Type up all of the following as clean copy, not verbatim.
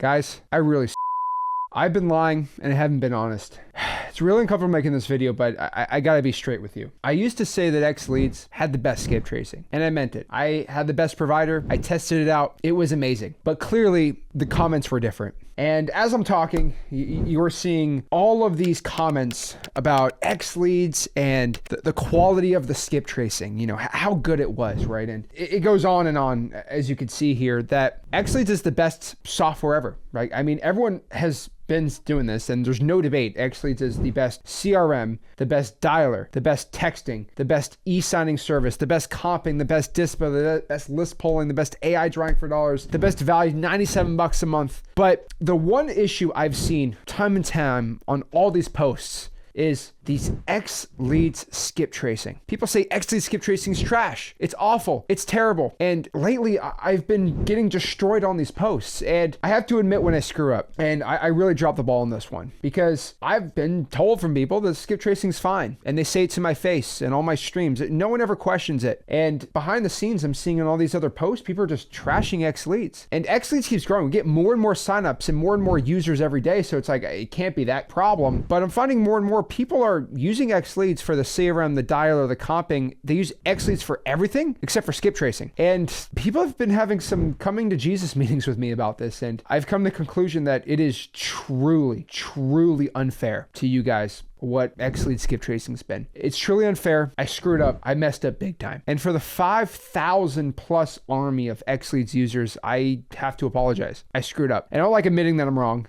Guys, I've been lying and I haven't been honest. It's really uncomfortable making this video, but I gotta be straight with you. I used to say that X Leads had the best skip tracing, and I meant it. I had the best provider. I tested it out. It was amazing. But clearly, the comments were different. And as I'm talking, you're seeing all of these comments about X Leads and the quality of the skip tracing, you know, how good it was, right? And it goes on and on, as you can see here, that X Leads is the best software ever, right? I mean, everyone has been doing this, and there's no debate. X Leads is the best CRM, the best dialer, the best texting, the best e-signing service, the best comping, the best dispo, the best list polling, the best AI drawing for dollars, the best value, $97 a month. But the one issue I've seen time and time on all these posts is these X Leads skip tracing. People say X Leads skip tracing is trash. It's awful. It's terrible. And lately I've been getting destroyed on these posts. And I have to admit when I screw up, and I really dropped the ball on this one, because I've been told from people that skip tracing is fine. And they say it to my face and all my streams. No one ever questions it. And behind the scenes, I'm seeing in all these other posts, people are just trashing X Leads. And X Leads keeps growing. We get more and more signups and more users every day. So it's like, it can't be that problem. But I'm finding more and more people are using X Leads for the CRM, the dialer, the comping. They use X Leads for everything except for skip tracing. And people have been having some coming to Jesus meetings with me about this. And I've come to the conclusion that it is truly, truly unfair to you guys what X Leads skip tracing's been. It's truly unfair. I screwed up. I messed up big time. And for the 5,000 plus army of X Leads users, I have to apologize. I screwed up. And I don't like admitting that I'm wrong.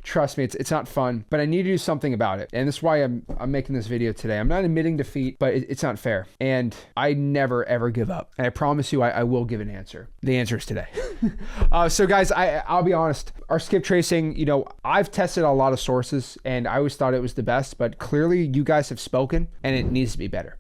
Trust me, it's not fun, but I need to do something about it. And that's why I'm making this video today. I'm not admitting defeat, but it's not fair. And I never, ever give up. And I promise you, I will give an answer. The answer is today. So guys, I'll be honest. Our skip tracing, you know, I've tested a lot of sources and I always thought it was the best, but clearly you guys have spoken and it needs to be better.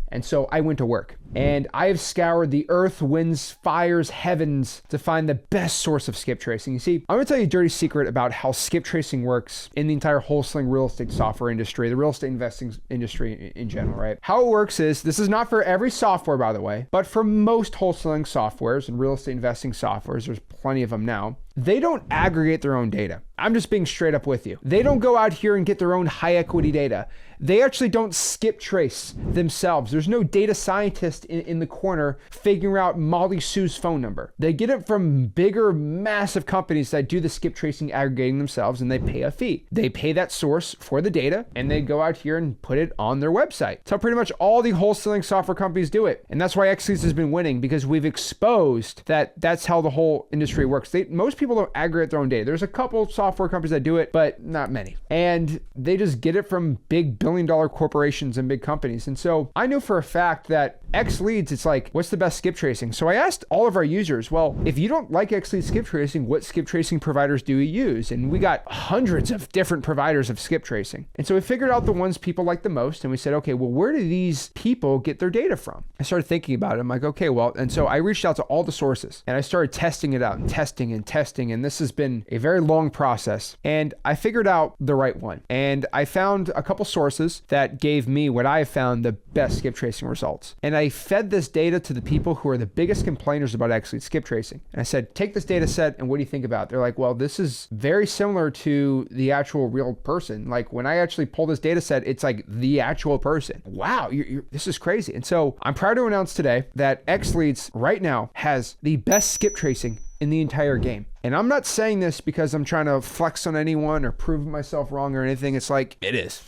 And so I went to work and I have scoured the earth, winds, fires, heavens to find the best source of skip tracing. You see, I'm gonna tell you a dirty secret about how skip tracing works in the entire wholesaling real estate software industry, the real estate investing industry in general, right? How it works is, this is not for every software, by the way, but for most wholesaling softwares and real estate investing softwares, there's plenty of them now. They don't aggregate their own data. I'm just being straight up with you. They don't go out here and get their own high equity data. They actually don't skip trace themselves. There's no data scientist in the corner figuring out Molly Sue's phone number. They get it from bigger, massive companies that do the skip tracing aggregating themselves, and they pay a fee. They pay that source for the data and they go out here and put it on their website. So pretty much all the wholesaling software companies do it. And that's why X Leads has been winning, because we've exposed that that's how the whole industry works. Most people don't aggregate their own data. There's a couple software companies that do it, but not many. And they just get it from big billion-dollar corporations and big companies. And so I knew for a fact that X Leads, it's like, what's the best skip tracing? So I asked all of our users, well, if you don't like X Leads skip tracing, what skip tracing providers do you use? And we got hundreds of different providers of skip tracing. And so we figured out the ones people like the most. And we said, okay, well, where do these people get their data from? I started thinking about it. I'm like, okay, well, and so I reached out to all the sources and I started testing it out and testing. And this has been a very long process. And I figured out the right one. And I found a couple sources that gave me what I found the best skip tracing results. And I fed this data to the people who are the biggest complainers about X Leads skip tracing. And I said, take this data set and what do you think about it? They're like, well, this is very similar to the actual real person. Like when I actually pull this data set, it's like the actual person. Wow, this is crazy. And so I'm proud to announce today that X Leads right now has the best skip tracing in the entire game. And I'm not saying this because I'm trying to flex on anyone or prove myself wrong or anything. It's like, it is.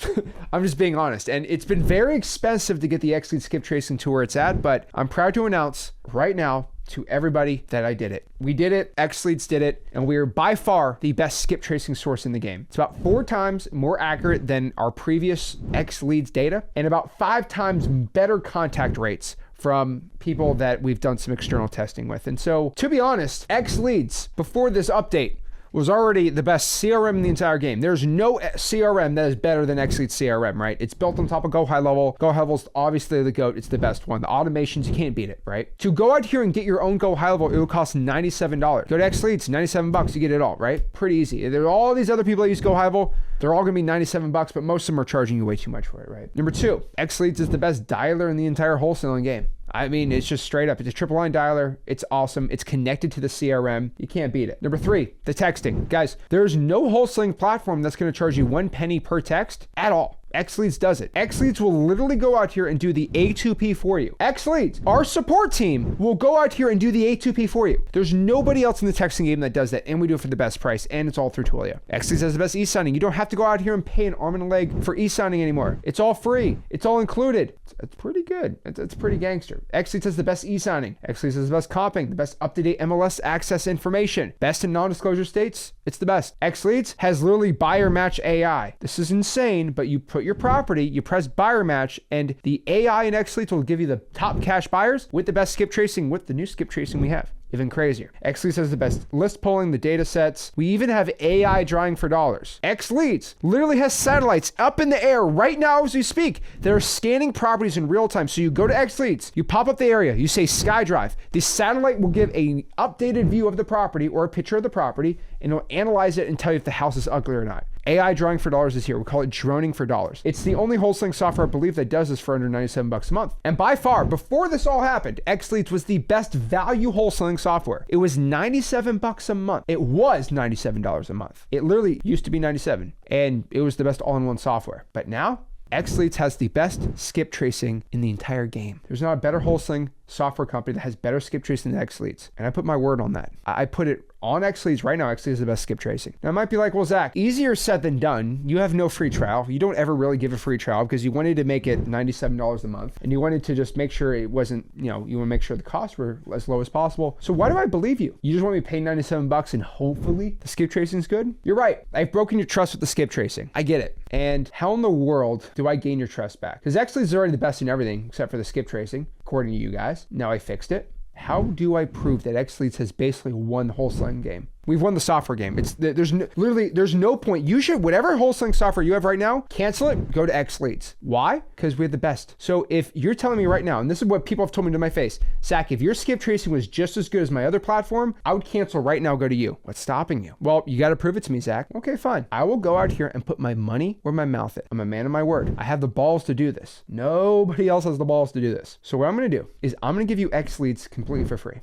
I'm just being honest. And it's been very expensive to get the X Leads skip tracing to where it's at, but I'm proud to announce right now to everybody that I did it. We did it, X Leads did it, and we are by far the best skip tracing source in the game. It's about 4 times more accurate than our previous X Leads data and about 5 times better contact rates from people that we've done some external testing with. And so, to be honest, X Leads, before this update, was already the best CRM in the entire game. There's no CRM that is better than X Leads CRM, right? It's built on top of Go High Level. Go High Level's obviously the GOAT. It's the best one. The automations, you can't beat it, right? To go out here and get your own Go High Level, it would cost $97. Go to X Leads, $97, you get it all, right? Pretty easy. There are all these other people that use Go High Level. They're all gonna be $97, but most of them are charging you way too much for it, right? Number 2, X Leads is the best dialer in the entire wholesaling game. I mean, it's just straight up. It's a triple line dialer. It's awesome. It's connected to the CRM. You can't beat it. Number 3, the texting. Guys, there's no wholesaling platform that's going to charge you 1 penny per text at all. Xleads does it. Xleads will literally go out here and do the A2P for you. Xleads, our support team, will go out here and do the A2P for you. There's nobody else in the texting game that does that, and we do it for the best price, and it's all through Twilio. Xleads has the best e-signing. You don't have to go out here and pay an arm and a leg for e-signing anymore. It's all free. It's all included. It's pretty good. It's pretty gangster. Xleads has the best e-signing. Xleads has the best comping, the best up-to-date MLS access information. Best in non-disclosure states, it's the best. Xleads has literally buyer match AI. This is insane, but you put your property, you press buyer match, and the AI in Xleads will give you the top cash buyers with the best skip tracing, with the new skip tracing we have. Even crazier. Xleads has the best list polling, the data sets. We even have AI drawing for dollars. Xleads literally has satellites up in the air right now as we speak that are scanning properties in real time. So you go to Xleads, you pop up the area, you say SkyDrive. The satellite will give an updated view of the property or a picture of the property, and it'll analyze it and tell you if the house is ugly or not. AI drawing for dollars is here. We call it droning for dollars. It's the only wholesaling software I believe that does this for under $97 a month. And by far, before this all happened, Xleads was the best value wholesaling software. It was $97 a month. It was $97 a month. It literally used to be $97, and it was the best all-in-one software. But now, Xleads has the best skip tracing in the entire game. There's not a better wholesaling software company that has better skip tracing than Xleads. And I put my word on that. I put it on Xleads right now. Xleads is the best skip tracing. Now, I might be like, well, Zach, easier said than done. You have no free trial. You don't ever really give a free trial because you wanted to make it $97 a month. And you wanted to just make sure it wasn't, you want to make sure the costs were as low as possible. So why do I believe you? You just want me to pay $97 and hopefully the skip tracing is good? You're right. I've broken your trust with the skip tracing. I get it. And how in the world do I gain your trust back? Because Xleads is already the best in everything except for the skip tracing, according to you guys. Now I fixed it. How do I prove that Xleads has basically won the wholesaling game? We've won the software game. There's no point. You should, whatever wholesaling software you have right now, cancel it, go to Xleads. Why? Because we have the best. So if you're telling me right now, and this is what people have told me to my face, Zach, if your skip tracing was just as good as my other platform, I would cancel right now, go to you. What's stopping you? Well, you got to prove it to me, Zach. Okay, fine. I will go out here and put my money where my mouth is. I'm a man of my word. I have the balls to do this. Nobody else has the balls to do this. So what I'm going to do is I'm going to give you Xleads completely for free.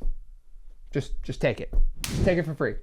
Just take it. Just take it for free.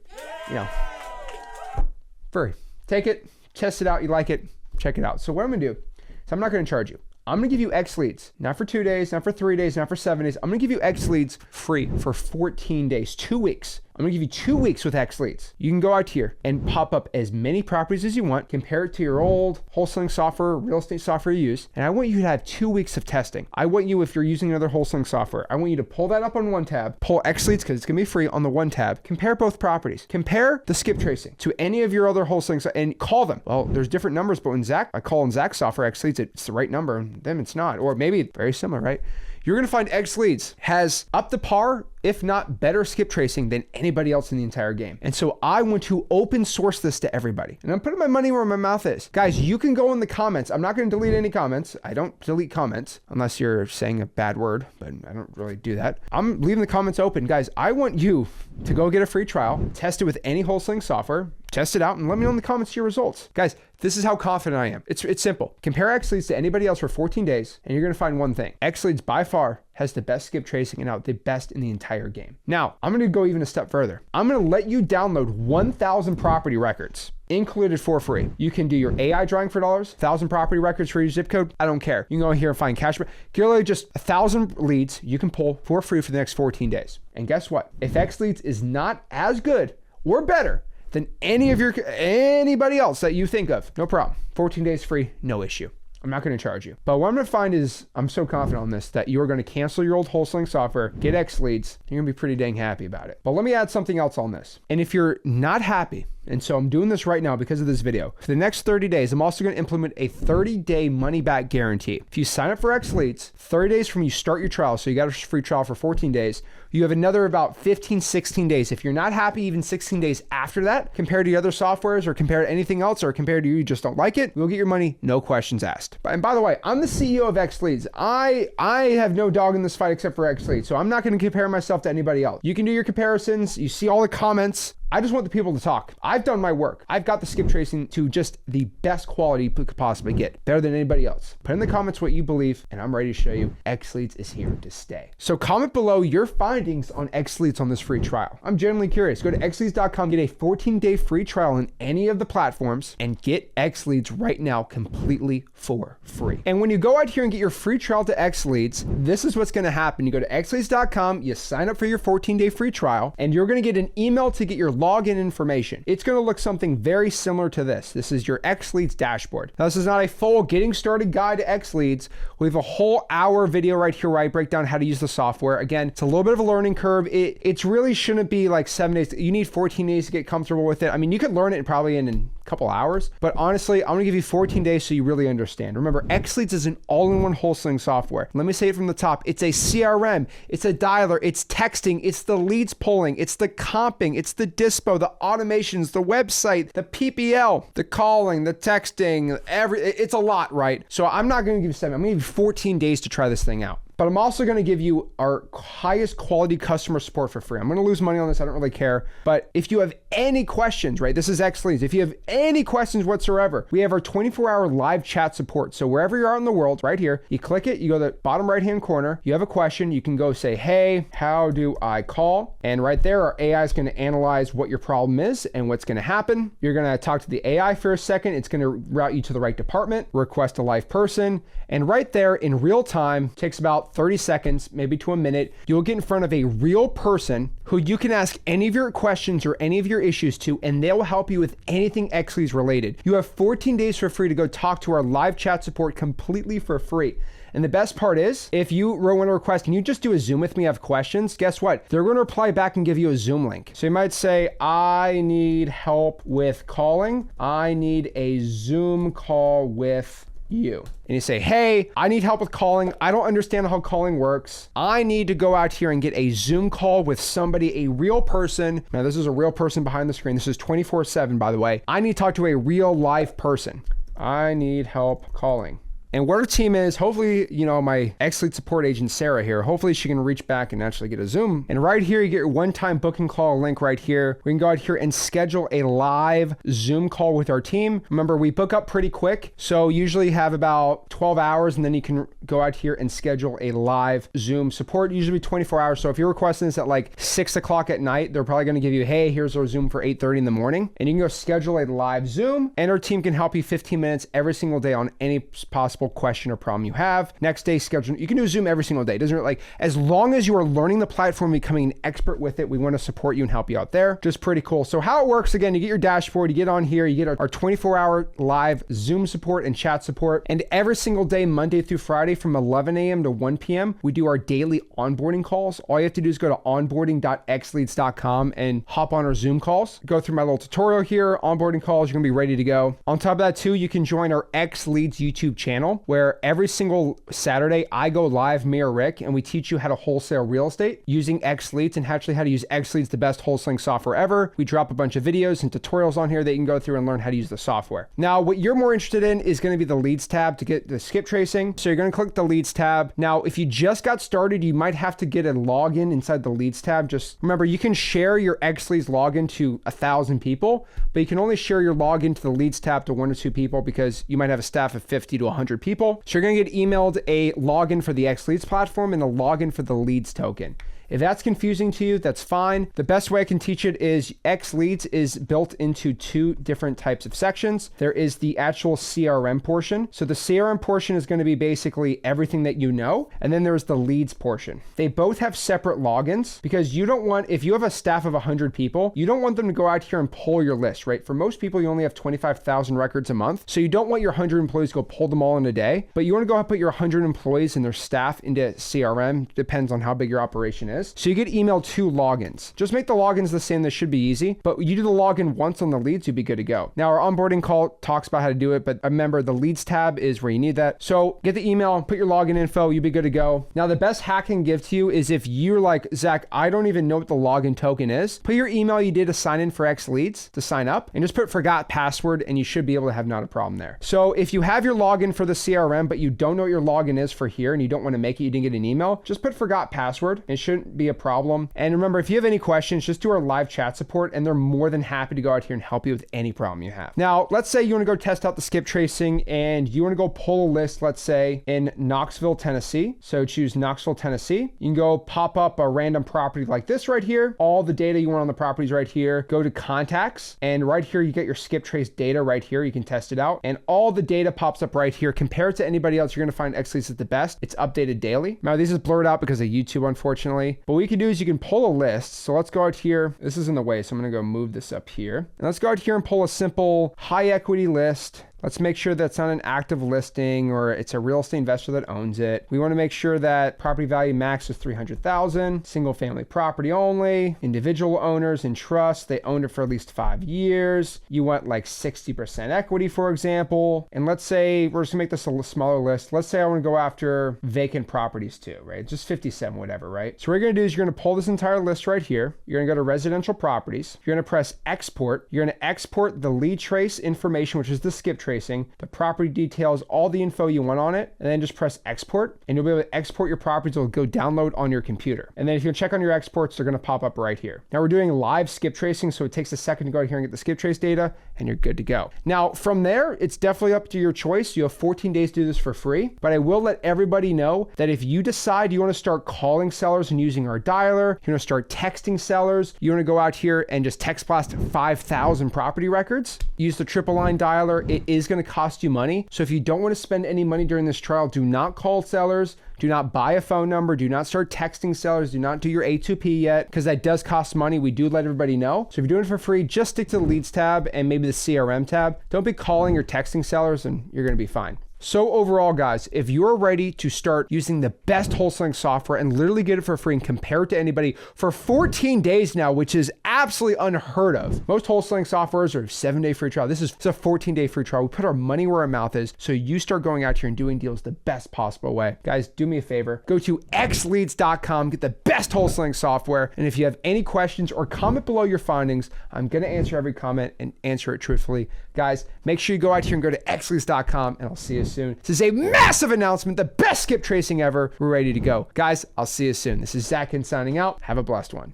Free. Take it, test it out. You like it, check it out. So what I'm gonna do is I'm not gonna charge you. I'm gonna give you Xleads, not for 2 days, not for 3 days, not for 7 days. I'm gonna give you Xleads free for 14 days, 2 weeks. I'm gonna give you 2 weeks with Xleads. You can go out here and pop up as many properties as you want, compare it to your old wholesaling software, real estate software you use, and I want you to have 2 weeks of testing. I want you, if you're using another wholesaling software, I want you to pull that up on one tab, pull Xleads, because it's gonna be free on the one tab, compare both properties, compare the skip tracing to any of your other wholesaling, and call them. Well, there's different numbers, but when I call in Zach's software Xleads, it's the right number, and them it's not, or maybe very similar, right? You're gonna find Xleads has up to par, if not better skip tracing than anybody else in the entire game. And so I want to open source this to everybody. And I'm putting my money where my mouth is. Guys, you can go in the comments. I'm not gonna delete any comments. I don't delete comments unless you're saying a bad word, but I don't really do that. I'm leaving the comments open. Guys, I want you to go get a free trial, test it with any wholesaling software, test it out, and let me know in the comments your results. Guys, this is how confident I am. It's simple. Compare Xleads to anybody else for 14 days, and you're gonna find one thing. Xleads by far has the best skip tracing and out the best in the entire game. Now, I'm gonna go even a step further. I'm gonna let you download 1,000 property records included for free. You can do your AI drawing for dollars, 1,000 property records for your zip code. I don't care. You can go here and find cash. Literally just 1,000 leads you can pull for free for the next 14 days. And guess what? If Xleads is not as good or better than anybody else that you think of, no problem. 14 days free, no issue. I'm not going to charge you. But what I'm going to find is, I'm so confident on this, that you are going to cancel your old wholesaling software, get Xleads, you're going to be pretty dang happy about it. But let me add something else on this. And if you're not happy, and so I'm doing this right now because of this video, for the next 30 days, I'm also going to implement a 30-day money-back guarantee. If you sign up for Xleads, 30 days from you start your trial, so you got a free trial for 14 days, you have another about 15, 16 days. If you're not happy even 16 days after that, compared to other softwares or compared to anything else or compared to you just don't like it, you'll get your money, no questions asked. And by the way, I'm the CEO of X Leads. I have no dog in this fight except for X Leads, so I'm not going to compare myself to anybody else. You can do your comparisons. You see all the comments. I just want the people to talk. I've done my work. I've got the skip tracing to just the best quality you could possibly get, better than anybody else. Put in the comments what you believe, and I'm ready to show you X Leads is here to stay. So comment below your findings on X Leads on this free trial. I'm genuinely curious. Go to xleads.com, get a 14-day free trial on any of the platforms, and get X Leads right now completely for free. And when you go out here and get your free trial to X Leads, this is what's going to happen. You go to xleads.com, you sign up for your 14-day free trial, and you're going to get an email to get your login information. It's going to look something very similar to this. This is your X Leads dashboard. Now, this is not a full getting started guide to X Leads. We have a whole hour video right here where I break down how to use the software. Again, it's a little bit of a learning curve. It really shouldn't be like 7 days. You need 14 days to get comfortable with it. I mean, you could learn it probably in a couple hours, but honestly, I'm gonna give you 14 days so you really understand. Remember, X Leads is an all-in-one wholesaling software. Let me say it from the top. It's a CRM, it's a dialer, it's texting, it's the leads pulling, it's the comping, it's the dispo, the automations, the website, the PPL, the calling, the texting, it's a lot, right? So I'm not gonna give you 7, I'm gonna give you 14 days to try this thing out. But I'm also going to give you our highest quality customer support for free. I'm going to lose money on this. I don't really care. But if you have any questions, right? This is X Leads. If you have any questions whatsoever, we have our 24-hour live chat support. So wherever you are in the world, right here, you click it, you go to the bottom right-hand corner, you have a question, you can go say, hey, how do I call? And right there, our AI is going to analyze what your problem is and what's going to happen. You're going to talk to the AI for a second. It's going to route you to the right department, request a live person. And right there in real time, takes about 30 seconds, maybe to a minute, you'll get in front of a real person who you can ask any of your questions or any of your issues to, and they'll help you with anything X Leads related. You have 14 days for free to go talk to our live chat support completely for free. And the best part is, if you want to request, can you just do a Zoom with me? I have questions. Guess what? They're going to reply back and give you a Zoom link. So you might say, I need help with calling. I need a Zoom call with you. And you say, hey, I need help with calling. I don't understand how calling works. I need to go out here and get a Zoom call with somebody, a real person. Now, this is a real person behind the screen. This is 24/7, by the way. I need to talk to a real live person. I need help calling. And what our team is, hopefully, you know, my X Leads support agent, Sarah here, hopefully she can reach back and actually get a Zoom. And right here, you get your one-time booking call link right here. We can go out here and schedule a live Zoom call with our team. Remember, we book up pretty quick. So usually have about 12 hours and then you can go out here and schedule a live Zoom support, usually 24 hours. So if you're requesting this at like 6 o'clock at night, they're probably gonna give you, hey, here's our Zoom for 8:30 in the morning. And you can go schedule a live Zoom and our team can help you 15 minutes every single day on any possible question or problem you have. Next day schedule. You can do Zoom every single day. It doesn't really, like, as long as you are learning the platform, becoming an expert with it, we want to support you and help you out there. Just pretty cool. So how it works, again, you get your dashboard, you get on here, you get our 24-hour live Zoom support and chat support. And every single day, Monday through Friday from 11 a.m. to 1 p.m., we do our daily onboarding calls. All you have to do is go to onboarding.xleads.com and hop on our Zoom calls. Go through my little tutorial here, onboarding calls, you're gonna be ready to go. On top of that too, you can join our X Leads YouTube channel where every single Saturday I go live, me or Rick, and we teach you how to wholesale real estate using X Leads and actually how to use X Leads, the best wholesaling software ever. We drop a bunch of videos and tutorials on here that you can go through and learn how to use the software. Now, what you're more interested in is going to be the leads tab to get the skip tracing. So you're going to click the leads tab. Now, if you just got started, you might have to get a login inside the leads tab. Just remember, you can share your X Leads login to 1,000 people, but you can only share your login to the leads tab to 1 or 2 people because you might have a staff of 50 to 100 people. So you're going to get emailed a login for the X Leads platform and a login for the leads token. If that's confusing to you, that's fine. The best way I can teach it is X Leads is built into 2 different types of sections. There is the actual CRM portion. So the CRM portion is going to be basically everything that you know. And then there's the leads portion. They both have separate logins because you don't want, if you have a staff of 100 people, you don't want them to go out here and pull your list, right? For most people, you only have 25,000 records a month. So you don't want your 100 employees to go pull them all in a day, but you want to go ahead and put your 100 employees and their staff into CRM. Depends on how big your operation is. is. So you get emailed 2 logins. Just make the logins the same. This should be easy, but you do the login once on the leads, you'll be good to go. Now our onboarding call talks about how to do it, but remember the leads tab is where you need that. So get the email, put your login info, you'll be good to go. Now the best hack I can give to you is if you're like, Zach, I don't even know what the login token is, put your email you did to sign in for X leads to sign up and just put forgot password and you should be able to have not a problem there. So if you have your login for the CRM, but you don't know what your login is for here and you don't want to make it, you didn't get an email, just put forgot password. It shouldn't be a problem. And remember, if you have any questions, just do our live chat support and they're more than happy to go out here and help you with any problem you have. Now, let's say you want to go test out the skip tracing and you want to go pull a list, let's say in Knoxville, Tennessee. So choose Knoxville, Tennessee. You can go pop up a random property like this right here. All the data you want on the properties right here. Go to contacts and right here you get your skip trace data right here. You can test it out and all the data pops up right here. Compare it to anybody else, you're going to find X leads is the best. It's updated daily. Now this is blurred out because of YouTube, unfortunately. But what you can do is you can pull a list. So let's go out here. This is in the way, so I'm going to go move this up here. And let's go out here and pull a simple high equity list. Let's make sure that's not an active listing or it's a real estate investor that owns it. We want to make sure that property value max is 300,000, single family property only, individual owners in trust, they owned it for at least 5 years. You want like 60% equity, for example. And let's say we're just gonna make this a smaller list. Let's say I want to go after vacant properties too, right? Just 57, whatever, right? So what you're gonna do is you're gonna pull this entire list right here. You're gonna go to residential properties. You're gonna press export. You're gonna export the lead trace information, which is the skip trace, the property details, all the info you want on it, and then just press export and you'll be able to export your properties. It'll go download on your computer. And then if you check on your exports, they're going to pop up right here. Now we're doing live skip tracing, so it takes a second to go out here and get the skip trace data and you're good to go. Now from there, it's definitely up to your choice. You have 14 days to do this for free, but I will let everybody know that if you decide you want to start calling sellers and using our dialer, you want to start texting sellers, you want to go out here and just text blast 5,000 property records, use the triple line dialer. It is going to cost you money. So if you don't want to spend any money during this trial, do not call sellers. Do not buy a phone number. Do not start texting sellers. Do not do your A2P yet because that does cost money. We do let everybody know. So if you're doing it for free, just stick to the leads tab and maybe the CRM tab. Don't be calling or texting sellers and you're going to be fine. So overall, guys, if you're ready to start using the best wholesaling software and literally get it for free and compare it to anybody for 14 days now, which is absolutely unheard of. Most wholesaling softwares are 7-day free trial. This is a 14-day free trial. We put our money where our mouth is so you start going out here and doing deals the best possible way. Guys, do me a favor. Go to xleads.com, get the best wholesaling software. And if you have any questions or comment below your findings, I'm going to answer every comment and answer it truthfully. Guys, make sure you go out here and go to xleads.com and I'll see you soon. This is a massive announcement, the best skip tracing ever. We're ready to go. Guys, I'll see you soon. This is Zach signing out. Have a blessed one.